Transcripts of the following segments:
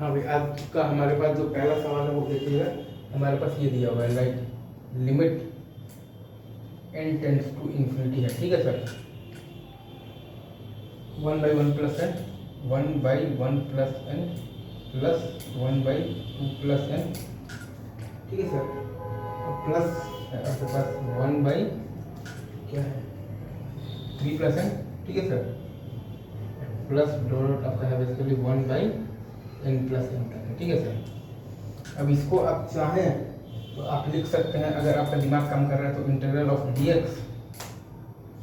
हाँ भाई, आज का हमारे पास जो पहला सवाल है वो देखिएगा। हमारे पास ये दिया हुआ है, like limit n tends to infinity है, ठीक है सर। 1/1 प्लस एन, 1/1 प्लस एन प्लस 1/2 प्लस एन, ठीक है सर। प्लस है आपके पास 1 बाई क्या है 3 प्लस एन, ठीक है सर। प्लस डॉट आपका है बेसिकली 1/n प्लस एन तक है, ठीक है सर। अब इसको आप चाहें तो आप लिख सकते हैं, अगर आपका दिमाग काम कर रहा है तो इंटीग्रल ऑफ dx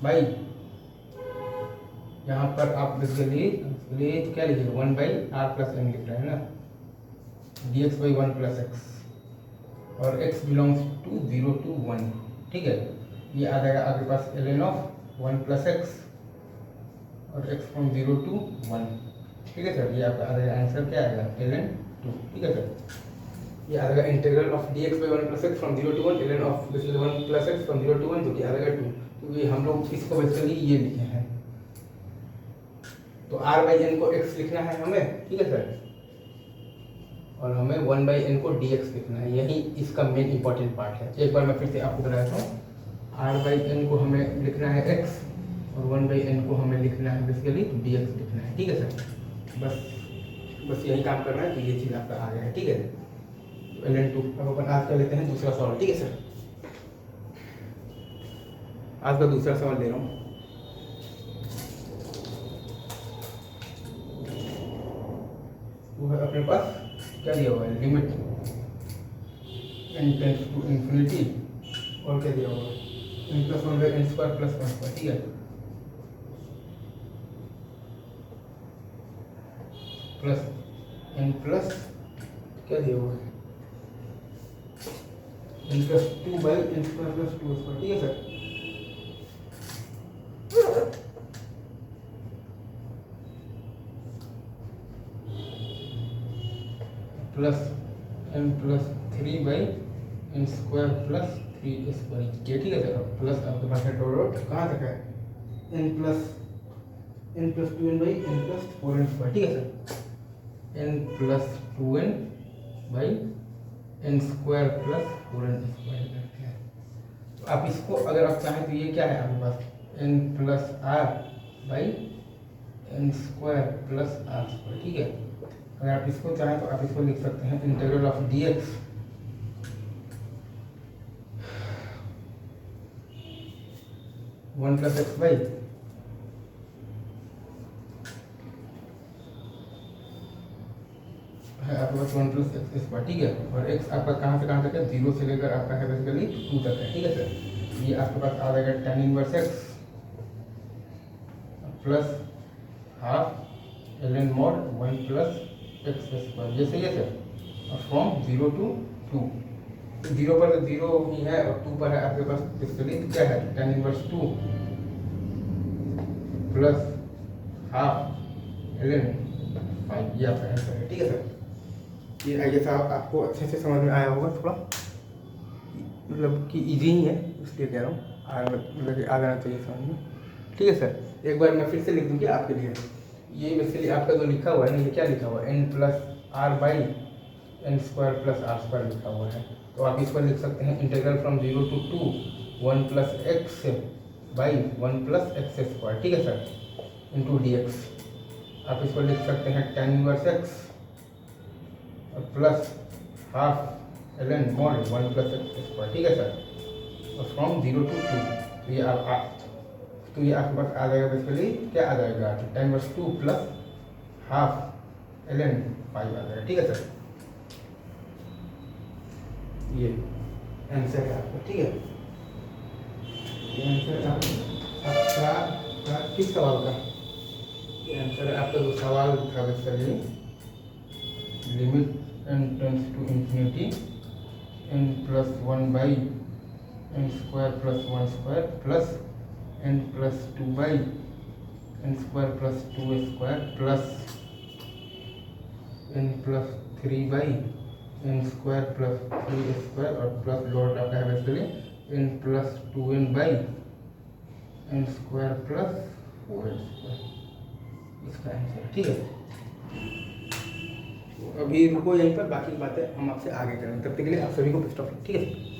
बाई, यहाँ पर आप बेसिकली तो क्या लिखेंगे 1/r प्लस एन लिख रहे हैं ना, dx बाई 1 प्लस एक्स, और x बिलोंग्स टू 0 to 1, ठीक है। ये आ जाएगा आपके पास ln ऑफ 1 प्लस एक्स और x फ्रॉम 0 to 1, ठीक है सर। ये आपका आ जाएगा आंसर, क्या आएगा ln 2, ठीक है सर। ये आ जाएगा integral of dx by 1 plus x from 0 to 1 ln of basically 1 plus x from 0 to 1, जो कि आ जाएगा 2। तो ये हम लोग इसको बेसिकली ये लिखे हैं, तो r बाई एन को x लिखना है हमें, ठीक है सर, और हमें 1 बाई एन को dx लिखना है। यही इसका मेन इंपॉर्टेंट पार्ट है। एक बार मैं फिर से आपको बताता हूँ, r बाई एन को हमें लिखना है x और 1 बाई एन को हमें लिखना है बेसिकली dx लिखना है, ठीक है सर। बस यही काम करना है, तो ये चीज़ आपका आ गया है, ठीक है। तो ln2 अब अपन आज कर लेते हैं दूसरा सवाल, ठीक है सर। आज का दूसरा सवाल ले रहा हूँ। वो है अपने पास क्या दिया हुआ है, limit n tends to infinity, और क्या दिया हुआ है n plus 1 by n square plus 1 square, ठीक है, प्लस n प्लस क्या दिया हुआ है n plus 2 by n square plus 2 square, ठीक है sir. Plus n plus 3 by n square plus 3 square, ये ठीक है सर। प्लस आपके पास है डॉट कहाँ तक है n plus 2n by n plus 4n square, ठीक है sir. n plus 2n by n square plus 4n square करते हैं। तो आप इसको अगर आप चाहें तो ये क्या है आपके पास n plus r by n square plus r square, ठीक है। अगर आप इसको चाहें तो आप इसको लिख सकते हैं integral of dx one plus x by है आपके पास 1 प्लस एक्स स्क्वायर, ठीक है। और x आपका कहाँ से कहाँ तक है, 0 से लेकर आपका है बेसिकली 2 तक है, ठीक है सर। ये आपके पास आ जाएगा tan inverse x plus half ln mod 1 plus x square, ये सही है सर। और फ्रॉम 0 to 2, 0 पर 0 ही है और 2 पर है आपके पास बेसिकली क्या है tan inverse 2 plus half ln 5, ये आपका आंसर है, ठीक है सर। ये आई गेस आपको अच्छे से समझ में आया होगा, थोड़ा मतलब कि इजी ही है, इसलिए कह रहा हूँ, मतलब आ जाना चाहिए समझ में, ठीक है सर। एक बार मैं फिर से लिख दूँगी आपके लिए। ये बेसिकली आपका जो लिखा हुआ है ना, ये क्या लिखा हुआ है n plus r by n square plus r square लिखा हुआ है। तो आप इस पर लिख सकते हैं integral from 0 to 2 1 plus x by 1 plus x square, ठीक है सर, इंटू dx। आप इस पर लिख सकते हैं tan inverse x plus half ln mod 1 plus x square, ठीक है सर, और फ्रॉम 0 to 2। तो ये आपके पास आ जाएगा बेसिकली क्या आ जाएगा tan inverse 2 plus half ln 5 आ जाएगा, ठीक है सर। ये आंसर है आपका, ठीक है। ये आंसर आपका किस सवाल का, ये आंसर है आपका जो सवाल था basically limit n tends to infinity n plus 1 by n square plus 1 square plus n plus 2 by n square plus 2 square plus n plus 3 by n square plus 3 square और प्लस डॉट आपका है basically n plus 2n by n square plus 4n square, इसका answer, ठीक है। अभी रुको यहीं पर, बाकी बातें हम आपसे आगे करेंगे, तब तक के लिए आप सभी को बेस्ट ऑफ लक, ठीक है सर।